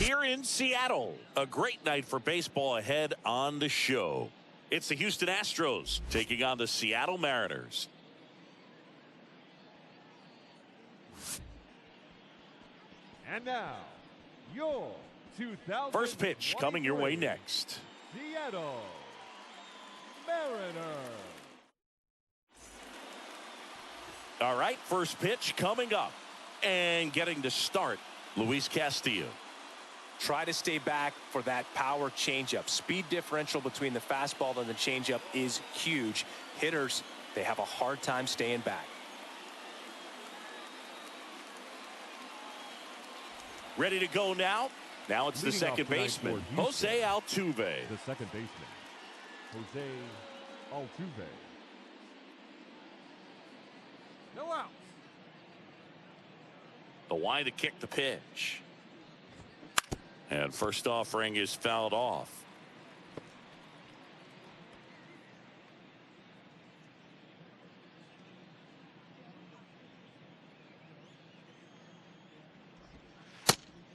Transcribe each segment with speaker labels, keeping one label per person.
Speaker 1: here in Seattle. A great night for baseball ahead on the show. It's the Houston Astros taking on the Seattle Mariners.
Speaker 2: And now, your 2023
Speaker 1: first pitch coming your way next.
Speaker 2: Seattle Mariners.
Speaker 1: All right, first pitch coming up. And getting to start, Luis Castillo.
Speaker 3: Try to stay back for that power changeup. Speed differential between the fastball and the changeup is huge. Hitters, they have a hard time staying back.
Speaker 1: Ready to go now. Now it's the second baseman, Jose Altuve.
Speaker 2: The second baseman, Jose Altuve. No outs.
Speaker 1: The wide to kick the pitch. And first offering is fouled off.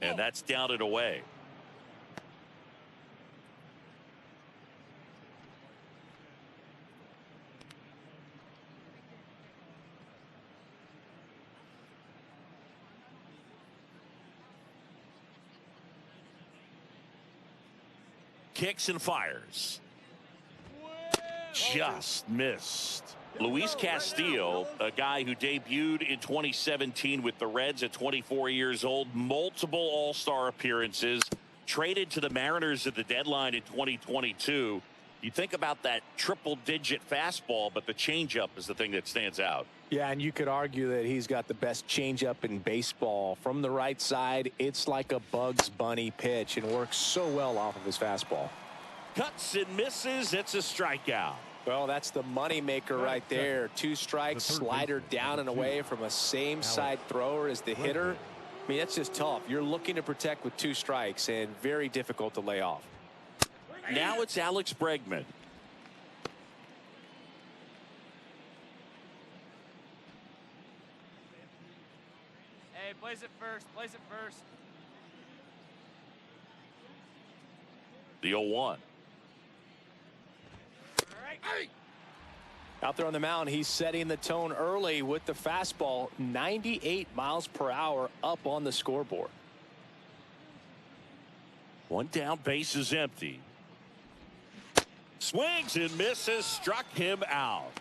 Speaker 1: And that's down and away. Kicks and fires. Just missed. Luis Castillo, a guy who debuted in 2017 with the Reds at 24 years old, multiple all-star appearances, traded to the Mariners at the deadline in 2022. You think about that triple-digit fastball, but the changeup is the thing that stands out.
Speaker 3: Yeah, and you could argue that he's got the best changeup in baseball. From the right side, it's like a Bugs Bunny pitch and works so well off of his fastball.
Speaker 1: Cuts and misses. It's a strikeout.
Speaker 3: Well, that's the money maker right there. 2 strikes, slider down and away from a same side thrower as the hitter. I mean, that's just tough. You're looking to protect with 2 strikes and very difficult to lay off.
Speaker 1: Now it's Alex Bregman.
Speaker 4: Hey, place it first. Place it first.
Speaker 1: The 0-1.
Speaker 3: Out there on the mound, he's setting the tone early with the fastball. 98 miles per hour up on the scoreboard.
Speaker 1: One down, base is empty. Swings and misses, struck him out.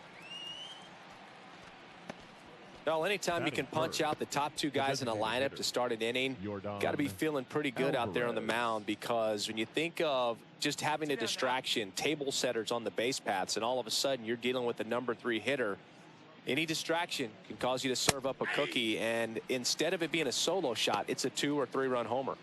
Speaker 3: Well, anytime you can punch out the top 2 guys in a lineup to start an inning, got to be feeling pretty good out there on the mound, because when you think of just having a distraction, table setters on the base paths, and all of a sudden you're dealing with the number 3 hitter, any distraction can cause you to serve up a cookie, and instead of it being a solo shot, it's a 2 or 3 run homer.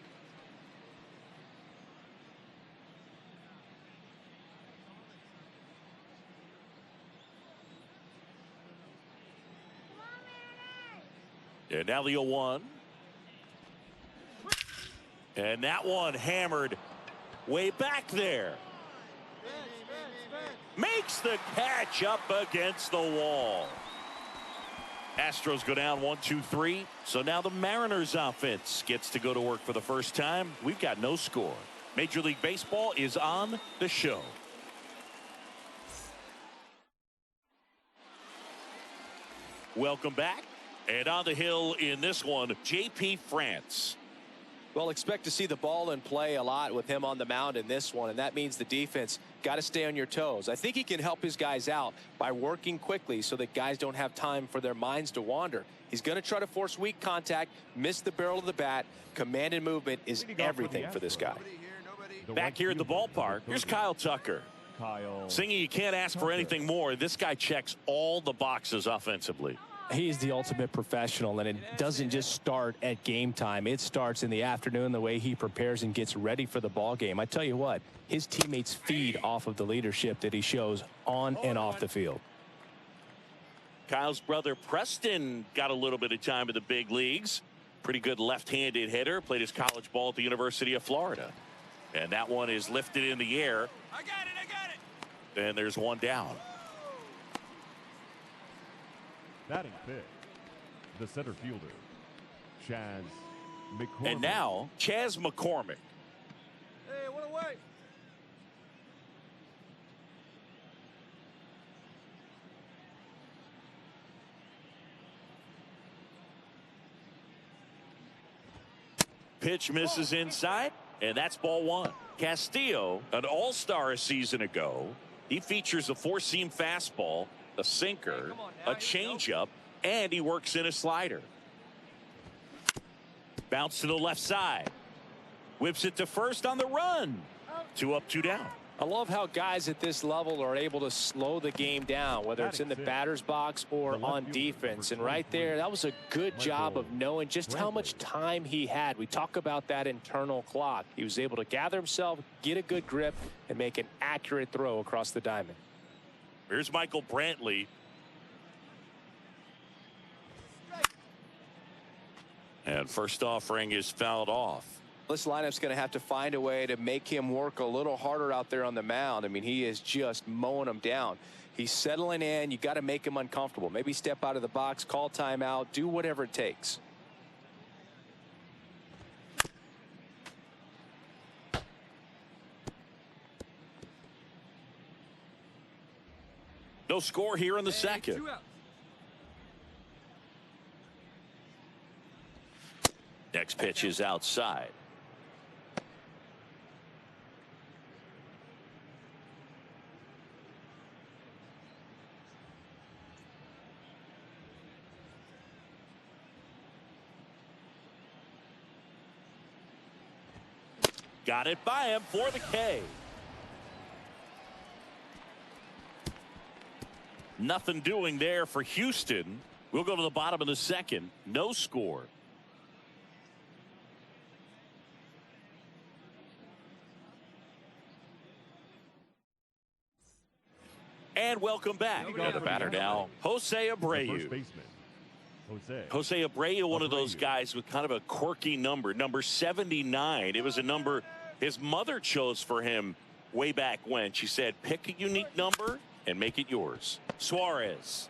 Speaker 1: And now the 0-1. And that one hammered way back there. Makes the catch up against the wall. Astros go down 1-2-3. So now the Mariners offense gets to go to work for the first time. We've got no score. Major League Baseball is on the show. Welcome back. And on the hill in this one, J.P. France.
Speaker 3: Well, expect to see the ball in play a lot with him on the mound in this one, and that means the defense got to stay on your toes. I think he can help his guys out by working quickly so that guys don't have time for their minds to wander. He's going to try to force weak contact, miss the barrel of the bat. Command and movement is everything for this guy.
Speaker 1: Back here at the ballpark, here's Kyle Tucker. Singing, you can't ask for anything more. This guy checks all the boxes offensively.
Speaker 3: He's the ultimate professional, and it doesn't just start at game time. It starts in the afternoon, the way he prepares and gets ready for the ball game. I tell you what, his teammates feed off of the leadership that he shows on and off the field.
Speaker 1: Kyle's brother Preston got a little bit of time in the big leagues. Pretty good left-handed hitter. Played his college ball at the University of Florida. And that one is lifted in the air.
Speaker 4: I got it.
Speaker 1: And there's one down.
Speaker 2: Batting fifth, the center fielder, Chaz
Speaker 1: And now, Chas McCormick.
Speaker 2: Hey, what away?
Speaker 1: Pitch misses inside, and that's ball one. Castillo, an all-star a season ago. He features a four-seam fastball, a sinker, a changeup, and he works in a slider. Bounce to the left side. Whips it to first on the run. 2 up, 2 down.
Speaker 3: I love how guys at this level are able to slow the game down, whether it's in the batter's box or on defense. And right there, that was a good job of knowing just how much time he had. We talk about that internal clock. He was able to gather himself, get a good grip, and make an accurate throw across the diamond.
Speaker 1: Here's Michael Brantley. And first offering is fouled off.
Speaker 3: This lineup's going to have to find a way to make him work a little harder out there on the mound. I mean, he is just mowing them down. He's settling in. You got to make him uncomfortable. Maybe step out of the box, call timeout, do whatever it takes.
Speaker 1: No score here in the second. Next pitch is outside. Got it by him for the K. Nothing doing there for Houston. We'll go to the bottom of the second. No score. And welcome back. The batter now, Jose Abreu. Jose Abreu, one of those guys with kind of a quirky number 79. It was a number his mother chose for him way back when. She said, pick a unique number and make it yours. Suarez.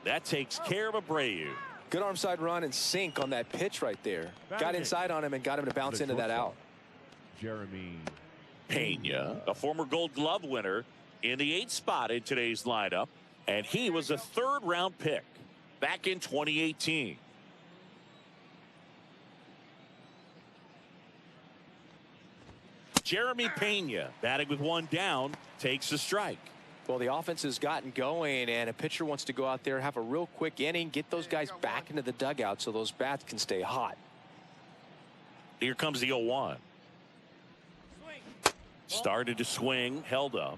Speaker 1: That takes care of Abreu.
Speaker 3: Good arm side run and sink on that pitch right there. Got inside on him and got him to bounce into that out.
Speaker 2: Jeremy
Speaker 1: Pena, a former Gold Glove winner, in the 8th spot in today's lineup. And he was a 3rd-round pick back in 2018. Jeremy Pena, batting with 1 down, takes a strike.
Speaker 3: Well, the offense has gotten going, and a pitcher wants to go out there, have a real quick inning, get those guys back into the dugout so those bats can stay hot.
Speaker 1: Here comes the 0-1. Started to swing, held up.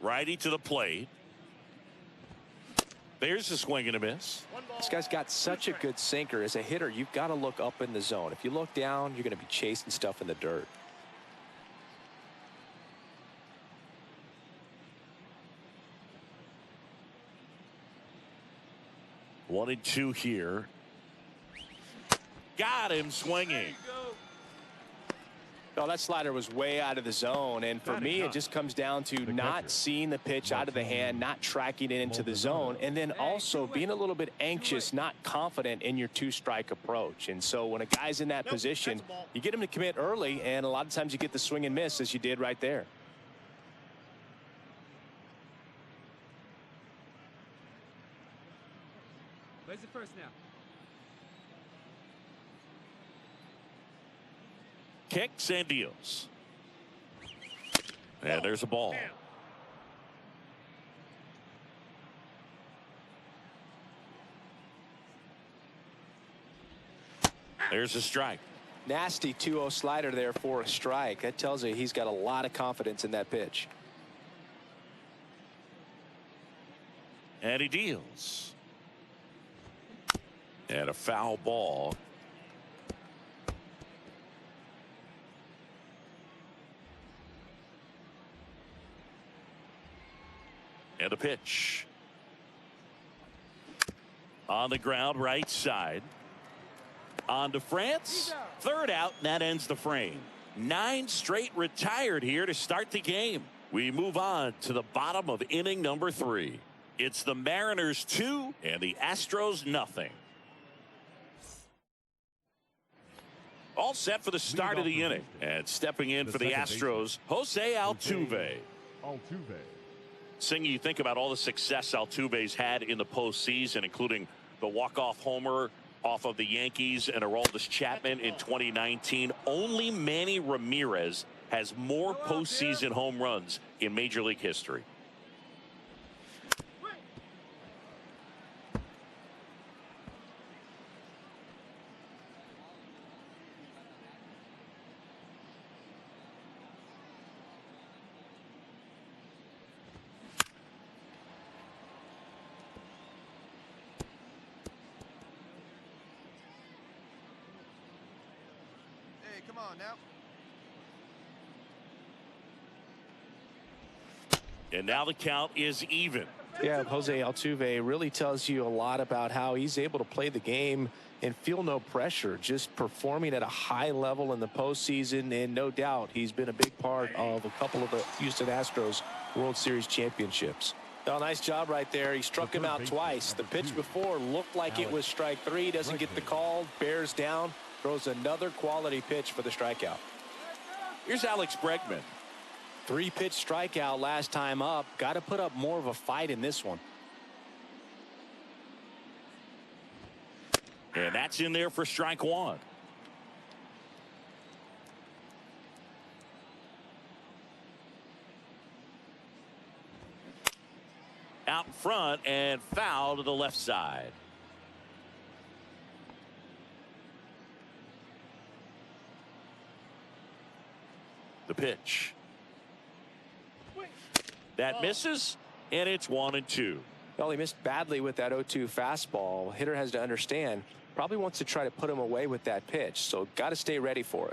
Speaker 1: Righty to the plate. There's a swing and a miss.
Speaker 3: This guy's got such a good sinker. As a hitter, you've got to look up in the zone. If you look down, you're going to be chasing stuff in the dirt.
Speaker 1: One and two here. Got him swinging.
Speaker 3: Oh, that slider was way out of the zone, and for me it just comes down to not seeing the pitch out of the hand, not tracking it into the zone, and then also being a little bit anxious, not confident in your 2-strike approach. And so when a guy's in that position, you get him to commit early, and a lot of times you get the swing and miss, as you did right there.
Speaker 4: Where's the first now?
Speaker 1: Kicks and deals. And there's a ball. There's a strike.
Speaker 3: Nasty 2-0 slider there for a strike. That tells you he's got a lot of confidence in that pitch.
Speaker 1: And he deals. And a foul ball. And a pitch. On the ground, right side. On to France. 3rd out, and that ends the frame. 9 straight retired here to start the game. We move on to the bottom of inning number 3. It's the Mariners 2 and the Astros nothing. All set for the start of the inning. And stepping in for the Astros, Jose Altuve. Singy, you think about all the success Altuve's had in the postseason, including the walk-off homer off of the Yankees and Aroldis Chapman in 2019. Only Manny Ramirez has more postseason home runs in Major League history.
Speaker 2: Come on now.
Speaker 1: And now the count is even.
Speaker 3: Yeah, Jose Altuve really tells you a lot about how he's able to play the game and feel no pressure, just performing at a high level in the postseason. And no doubt he's been a big part of a couple of the Houston Astros World Series championships. Well, nice job right there. He struck him out twice. The pitch before looked like it was strike 3. Doesn't get the call. Bears down. Throws another quality pitch for the strikeout.
Speaker 1: Here's Alex Bregman.
Speaker 3: 3-pitch strikeout last time up. Got to put up more of a fight in this one.
Speaker 1: And that's in there for strike 1. Out in front and foul to the left side. The pitch. That misses, and it's 1-2.
Speaker 3: Well, he missed badly with that 0-2 fastball. Hitter has to understand, probably wants to try to put him away with that pitch, so got to stay ready for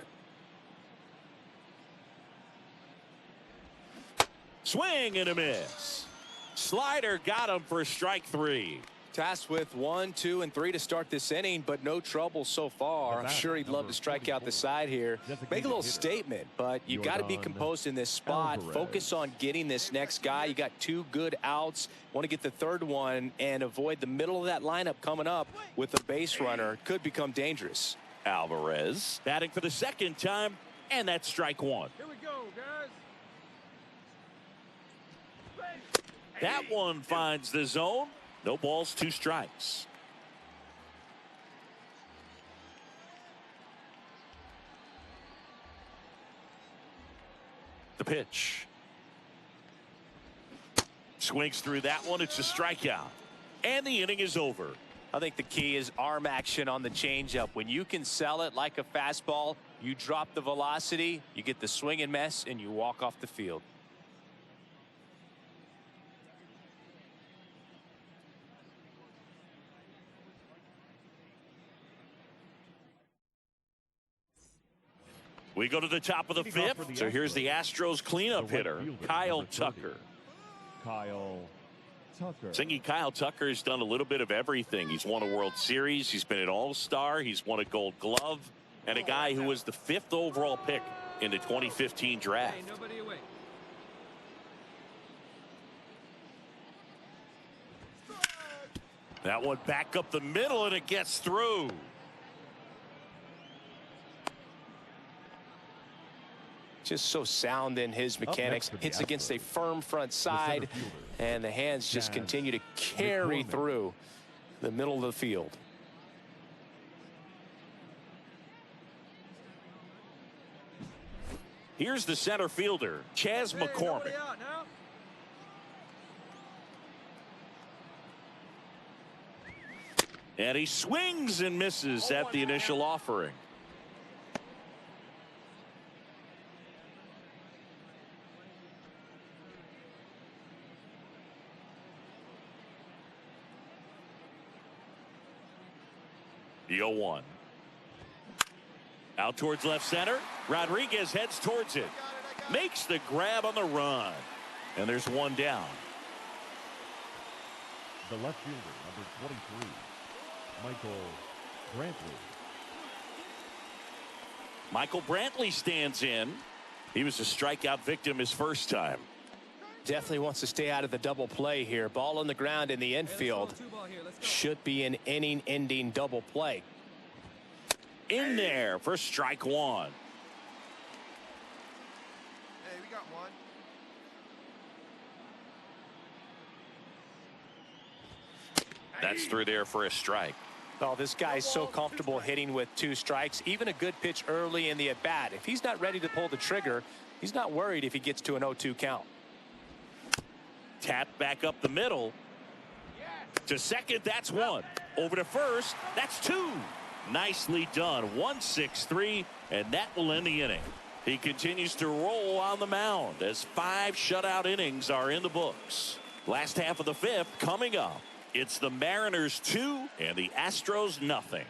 Speaker 3: it.
Speaker 1: Swing and a miss. Slider got him for strike 3.
Speaker 3: Tasked with 1, 2, and 3 to start this inning, but no trouble so far. I'm sure he'd love to strike out the side here. Make a little statement, but you got to be composed in this spot. Focus on getting this next guy. You got 2 good outs. Want to get the 3rd one and avoid the middle of that lineup coming up with a base runner. Could become dangerous.
Speaker 1: Alvarez batting for the 2nd time, and that's strike 1.
Speaker 2: Here we go, guys.
Speaker 1: That one finds the zone. No balls, 2 strikes. The pitch. Swings through that one. It's a strikeout. And the inning is over.
Speaker 3: I think the key is arm action on the changeup. When you can sell it like a fastball, you drop the velocity, you get the swing and miss, and you walk off the field.
Speaker 1: We go to the top of the 5th. So here's the Astros cleanup hitter, Kyle Tucker. Singy, Kyle Tucker's done a little bit of everything. He's won a World Series. He's been an All-Star. He's won a Gold Glove. And a guy who was the 5th overall pick in the 2015 draft.
Speaker 2: Hey, nobody away.
Speaker 1: That one back up the middle, and it gets through.
Speaker 3: Just so sound in his mechanics. Hits against a firm front side, and the hands just continue to carry through the middle of the field.
Speaker 1: Here's the center fielder, Chas McCormick. And he swings and misses at the initial offering. The 0-1. Out towards left center. Rodriguez heads towards it. Makes the grab on the run. And there's one down.
Speaker 2: The left fielder, number 23, Michael Brantley.
Speaker 1: Michael Brantley stands in. He was a strikeout victim his first time.
Speaker 3: Definitely wants to stay out of the double play here. Ball on the ground in the infield. Should be an inning-ending double play.
Speaker 1: In there for strike one.
Speaker 2: Hey, we got one.
Speaker 1: That's through there for a strike.
Speaker 3: Oh, this guy's so comfortable hitting with 2 strikes. Even a good pitch early in the at-bat. If he's not ready to pull the trigger, he's not worried if he gets to an 0-2 count.
Speaker 1: Tap back up the middle. To second, that's 1. Over to first, that's 2. Nicely done. 1-6-3, and that will end the inning. He continues to roll on the mound as 5 shutout innings are in the books. Last half of the 5th coming up. It's the Mariners 2 and the Astros nothing.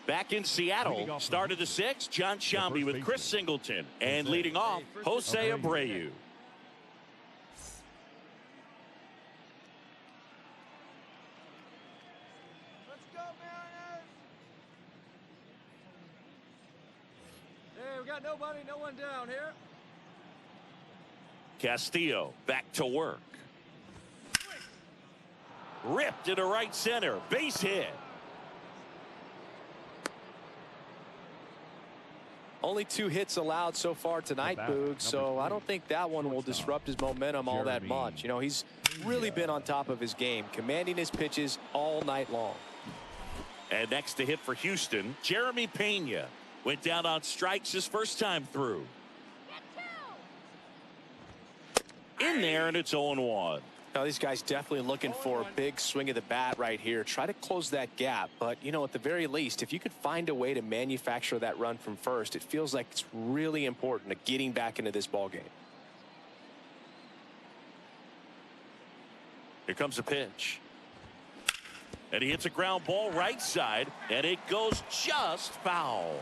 Speaker 1: Back in Seattle, start of the 6th, John Sciambi with Chris Singleton. And leading off, Jose Abreu.
Speaker 2: Let's go, Mariners! Hey, we got nobody, no one down here.
Speaker 1: Castillo back to work. Ripped into right center. Base hit.
Speaker 3: Only 2 hits allowed so far tonight, Boog, so I don't think that one will disrupt his momentum all that much. You know, he's really been on top of his game, commanding his pitches all night long.
Speaker 1: And next to hit for Houston, Jeremy Pena went down on strikes his first time through. In there, and it's 0-1.
Speaker 3: Now, these guys definitely looking for a big swing of the bat right here. Try to close that gap. But, you know, at the very least, if you could find a way to manufacture that run from first, it feels like it's really important to getting back into this ball game.
Speaker 1: Here comes a pitch. And he hits a ground ball right side, and it goes just foul.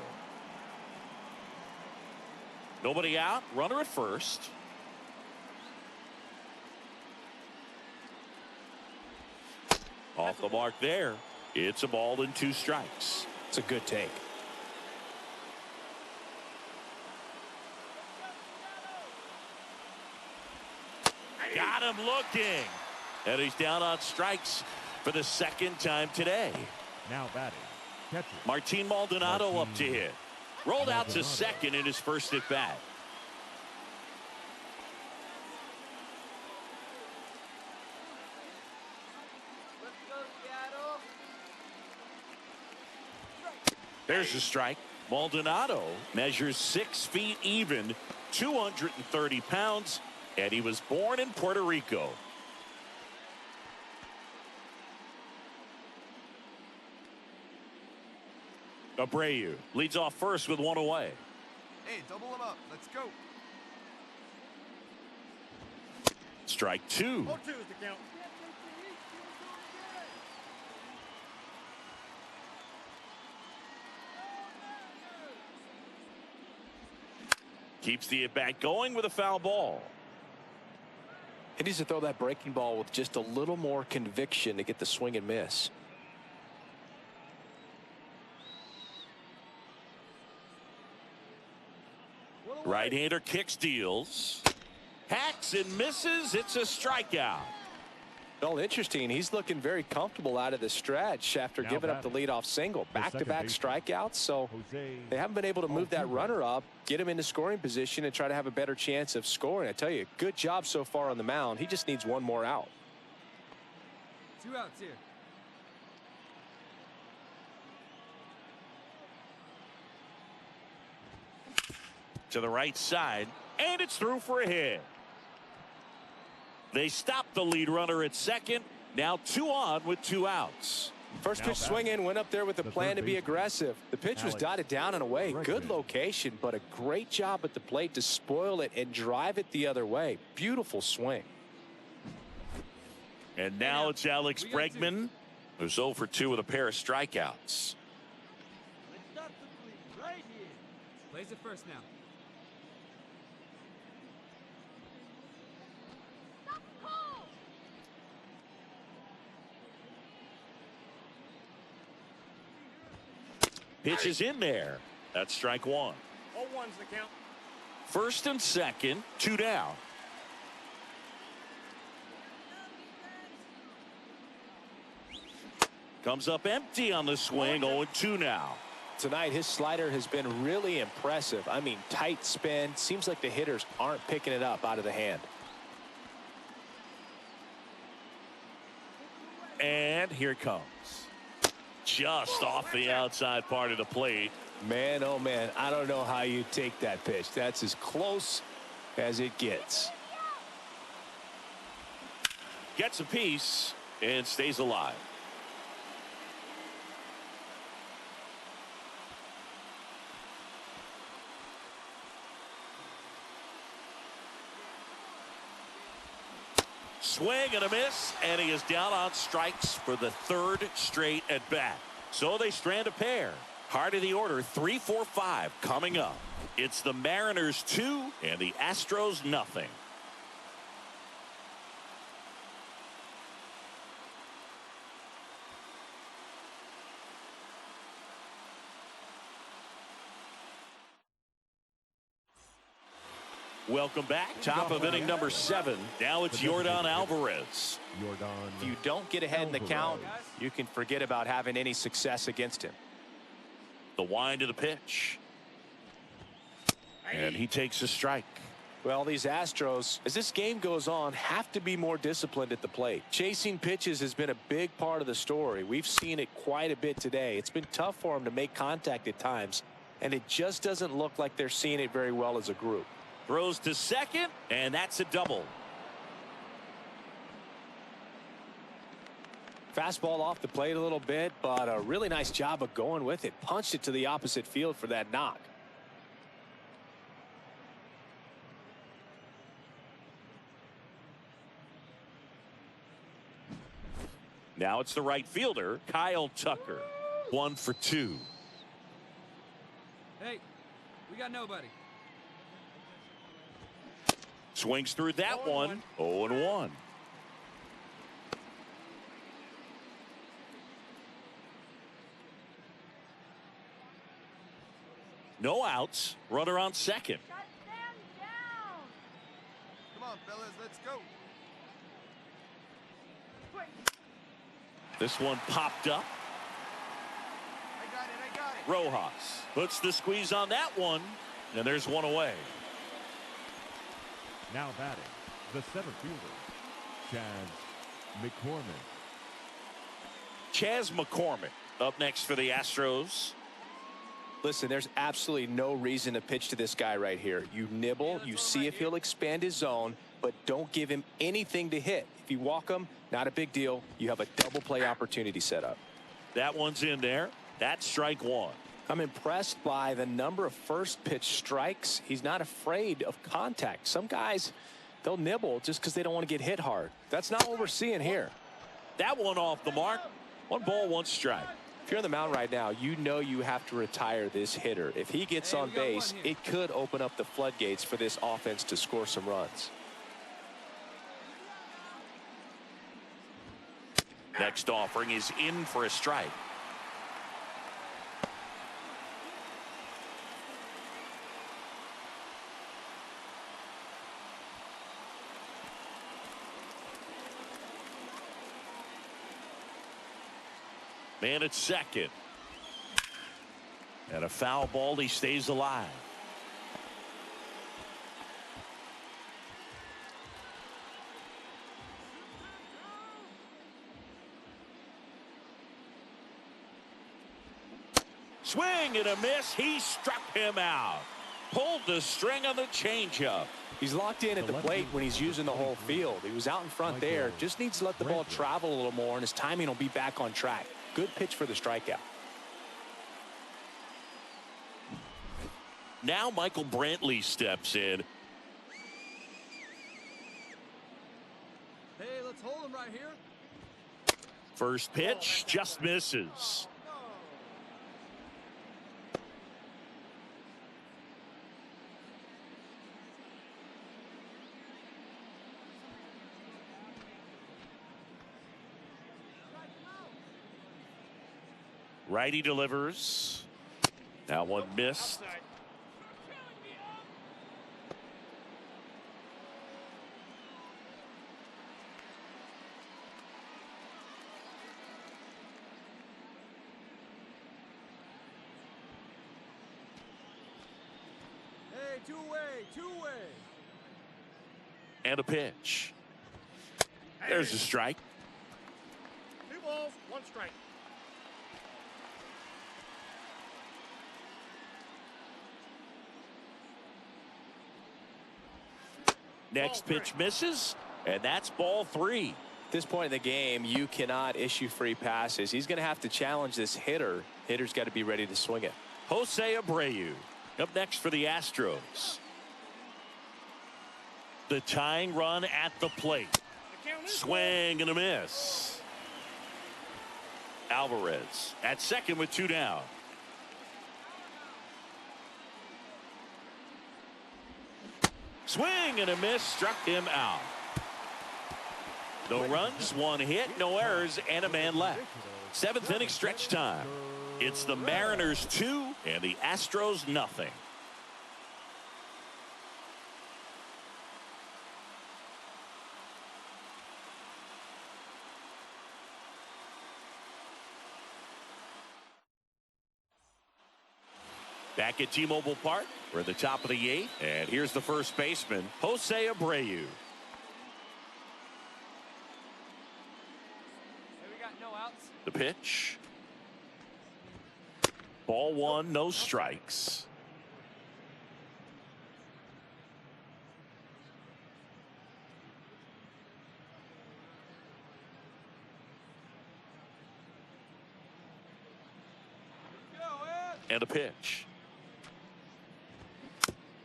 Speaker 1: Nobody out, runner at first. Off the mark there. It's a ball and 2 strikes.
Speaker 3: It's a good take.
Speaker 1: Got him looking. And he's down on strikes for the 2nd time today.
Speaker 2: Now batting, catcher.
Speaker 1: Martin Maldonado up to hit. Rolled out to second in his first at bat. There's a strike. Maldonado measures 6 feet even, 230 pounds, and he was born in Puerto Rico. Abreu leads off first with 1 away.
Speaker 2: Hey, double him up. Let's go.
Speaker 1: Strike 2.
Speaker 2: 0-2 is the count.
Speaker 1: Keeps the at-bat going with a foul ball.
Speaker 3: He needs to throw that breaking ball with just a little more conviction to get the swing and miss.
Speaker 1: Right-hander kicks, deals. Hacks and misses. It's a strikeout.
Speaker 3: Well, interesting. He's looking very comfortable out of the stretch after giving up the leadoff single. Back-to-back strikeouts, so they haven't been able to move that runner up, get him into scoring position, and try to have a better chance of scoring. I tell you, good job so far on the mound. He just needs 1 more out.
Speaker 2: 2 outs here.
Speaker 1: To the right side, and it's through for a hit. They stopped the lead runner at second. Now 2 on with 2 outs.
Speaker 3: First pitch swinging, went up there with a plan to be aggressive. The pitch was dotted down and away. Good location, but a great job at the plate to spoil it and drive it the other way. Beautiful swing.
Speaker 1: And now it's Alex Bregman, who's 0 for 2 with a pair of strikeouts.
Speaker 4: Right here. Plays it first now.
Speaker 1: Pitch is in there. That's strike one.
Speaker 2: 0-1's the count.
Speaker 1: First and second, 2 down. Comes up empty on the swing, 0-2 now.
Speaker 3: Tonight, his slider has been really impressive. I mean, tight spin. Seems like the hitters aren't picking it up out of the hand.
Speaker 1: And here it comes. Just off the outside part of the plate.
Speaker 3: Man, oh man, I don't know how you take that pitch. That's as close as it gets.
Speaker 1: Gets a piece and stays alive. Swing and a miss, and he is down on strikes for the third straight at bat. So they strand a pair. Heart of the order, 3, 4, 5 coming up. It's the Mariners 2 and the Astros nothing. Welcome back. Top of inning number 7. Now it's Yordan Alvarez.
Speaker 3: If you don't get ahead in the count, you can forget about having any success against him.
Speaker 1: The wind of the pitch. And he takes a strike.
Speaker 3: Well, these Astros, as this game goes on, have to be more disciplined at the plate. Chasing pitches has been a big part of the story. We've seen it quite a bit today. It's been tough for them to make contact at times, and it just doesn't look like they're seeing it very well as a group.
Speaker 1: Throws to second, and that's a double.
Speaker 3: Fastball off the plate a little bit, but a really nice job of going with it. Punched it to the opposite field for that knock.
Speaker 1: Now it's the right fielder, Kyle Tucker. 1 for 2.
Speaker 2: Hey, we got nobody.
Speaker 1: Swings through that one. 0-1. No outs. Runner on second.
Speaker 4: Shut them down.
Speaker 2: Come on, fellas, let's go.
Speaker 1: This one popped up.
Speaker 2: I got it.
Speaker 1: Rojas puts the squeeze on that one, and there's one away.
Speaker 5: Now batting, the center fielder, Chaz McCormick.
Speaker 1: Chaz McCormick up next for the Astros.
Speaker 3: Listen, there's absolutely no reason to pitch to this guy right here. You nibble, you see if he'll expand his zone, but don't give him anything to hit. If you walk him, not a big deal. You have a double play opportunity set up.
Speaker 1: That one's in there. That's strike one.
Speaker 3: I'm impressed by the number of first pitch strikes. He's not afraid of contact. Some guys, they'll nibble just because they don't want to get hit hard. That's not what we're seeing here.
Speaker 1: That one off the mark. 1 ball, 1 strike.
Speaker 3: If you're on the mound right now, you know you have to retire this hitter. If he gets on base, it could open up the floodgates for this offense to score some runs.
Speaker 1: Next offering is in for a strike. Man at second. And a foul ball. He stays alive. Swing and a miss. He struck him out. Pulled the string on the changeup.
Speaker 3: He's locked in at the plate when he's using the whole field. He was out in front there. Just needs to let the ball travel a little more, and his timing will be back on track. Good pitch for the strikeout.
Speaker 1: Now Michael Brantley steps in.
Speaker 2: Hey, let's hold him right here.
Speaker 1: First pitch just misses. Righty delivers. That one missed.
Speaker 2: Hey, two-way.
Speaker 1: And a pitch. There's a strike.
Speaker 6: 2 balls, 1 strike.
Speaker 1: Next pitch misses, and that's ball 3.
Speaker 3: At this point in the game, you cannot issue free passes. He's going to have to challenge this hitter. Hitter's got to be ready to swing it.
Speaker 1: Jose Abreu up next for the Astros. The tying run at the plate. Swing and a miss. Alvarez at second with 2 down. Swing and a miss, struck him out. No runs, 1 hit, no errors, and a man left. 7th inning stretch time. It's the Mariners 2 and the Astros nothing. Back at T-Mobile Park, we're at the top of the 8th, and here's the first baseman, Jose Abreu.
Speaker 4: Hey, we got no outs.
Speaker 1: The pitch. Ball 1, no strikes. And a pitch.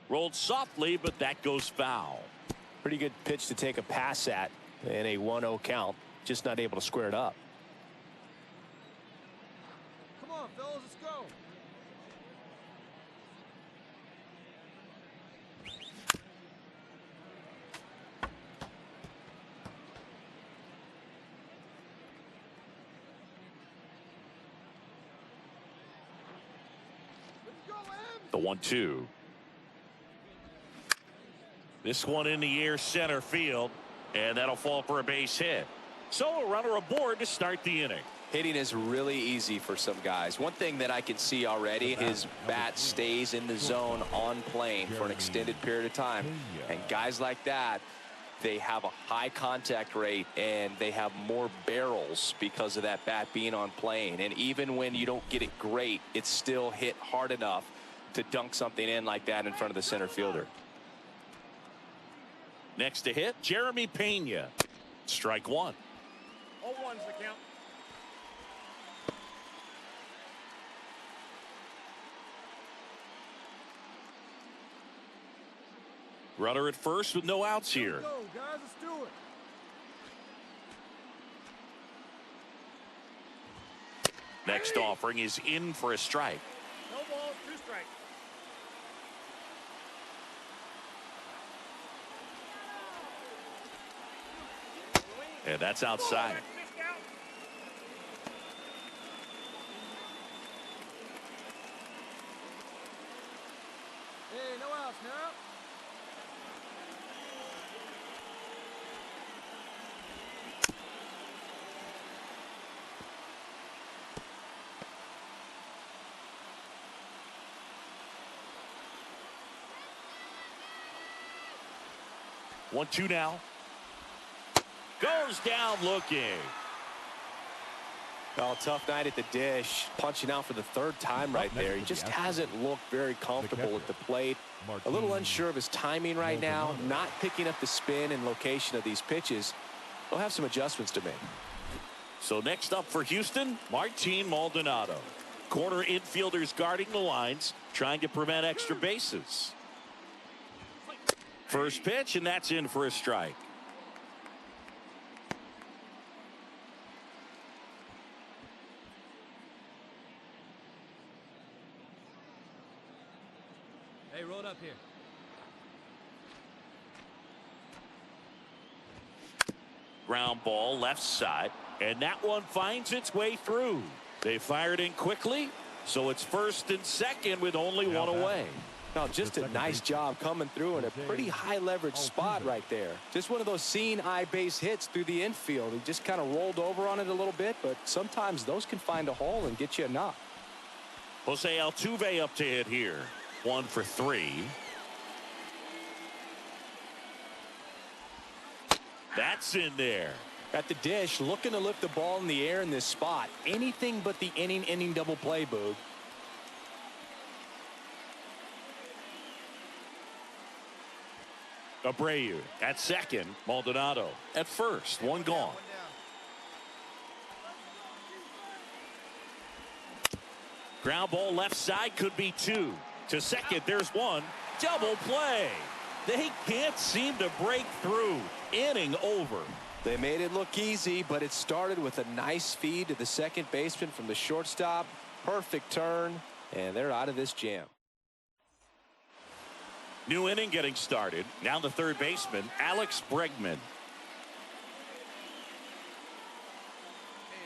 Speaker 1: Rolled softly, but that goes foul.
Speaker 3: Pretty good pitch to take a pass at in a 1-0 count. Just not able to square it up.
Speaker 2: Come on, fellas, let's go.
Speaker 1: The 1-2. This one in the air center field, and that'll fall for a base hit. So a runner aboard to start the inning.
Speaker 3: Hitting is really easy for some guys. One thing that I can see already, his bat stays in the zone on plane for an extended period of time. And guys like that, they have a high contact rate and they have more barrels because of that bat being on plane. And even when you don't get it great, it's still hit hard enough to dunk something in like that in front of the center fielder.
Speaker 1: Next to hit, Jeremy Pena. Strike 1.
Speaker 6: All 1's the count.
Speaker 1: Runner at first with no outs here.
Speaker 2: Let's go, guys, let's do it.
Speaker 1: Next offering is in for a strike.
Speaker 6: No balls, 2 strikes.
Speaker 1: And that's outside.
Speaker 2: Hey, no outs now.
Speaker 1: One, 2 now. Goes down looking.
Speaker 3: Well, tough night at the dish. Punching out for the 3rd time right there. He just hasn't looked very comfortable at the plate. A little unsure of his timing right now. Not picking up the spin and location of these pitches. They'll have some adjustments to make.
Speaker 1: So next up for Houston, Martin Maldonado. Corner infielders guarding the lines, trying to prevent extra bases. First pitch, and that's in for a strike.
Speaker 2: Hey, roll it up here.
Speaker 1: Ground ball left side, and that one finds its way through. They fired in quickly, So it's first and second with only one away.
Speaker 3: Now, just a nice job coming through in a pretty high leverage spot right there. Just one of those seeing eye base hits through the infield. He just kind of rolled over on it a little bit, but sometimes those can find a hole and get you a knock.
Speaker 1: Jose Altuve up to hit here. 1 for 3. That's in there.
Speaker 3: At the dish, looking to lift the ball in the air in this spot. Anything but the inning double play, Boog.
Speaker 1: Abreu at second. Maldonado at first. One gone. Ground ball left side, could be 2. To second, there's 1. Double play. They can't seem to break through. Inning over.
Speaker 3: They made it look easy, but it started with a nice feed to the second baseman from the shortstop. Perfect turn, and they're out of this jam.
Speaker 1: New inning getting started. Now the third baseman, Alex Bregman.
Speaker 2: Hey,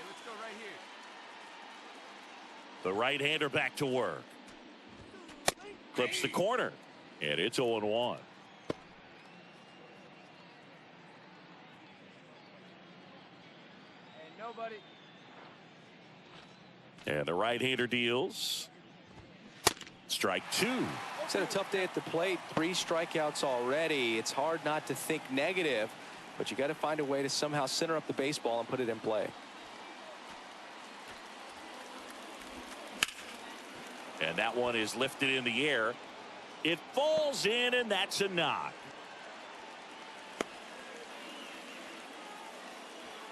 Speaker 2: let's go right here.
Speaker 1: The right-hander back to work. Clips the corner, and it's 0-1.
Speaker 2: Hey, nobody.
Speaker 1: And the right-hander deals. Strike 2.
Speaker 3: It's had a tough day at the plate. 3 strikeouts already. It's hard not to think negative, but you got to find a way to somehow center up the baseball and put it in play.
Speaker 1: And that one is lifted in the air. It falls in, and that's a knock.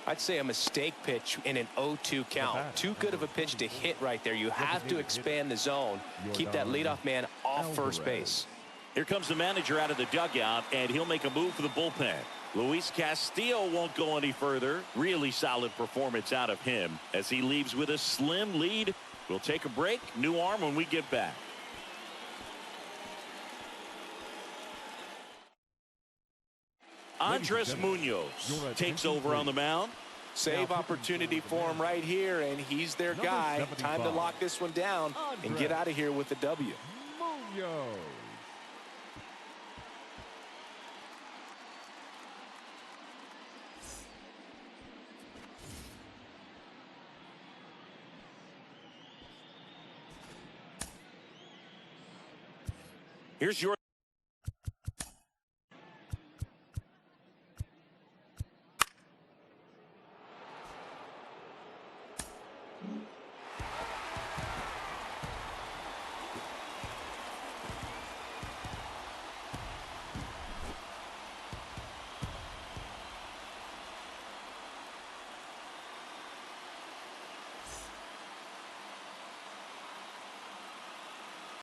Speaker 3: I'd say a mistake pitch in an 0-2 count. Too good of a pitch to hit right there. You have to expand the zone. Keep that leadoff man off first base.
Speaker 1: Here comes the manager out of the dugout, and he'll make a move for the bullpen. Luis Castillo won't go any further. Really solid performance out of him as he leaves with a slim lead. We'll take a break. New arm when we get back. Andres Munoz takes over on the mound.
Speaker 3: Save opportunity for him right here, and he's their guy. Time to lock this one down and get out of here with the W.
Speaker 5: Munoz.
Speaker 1: Here's your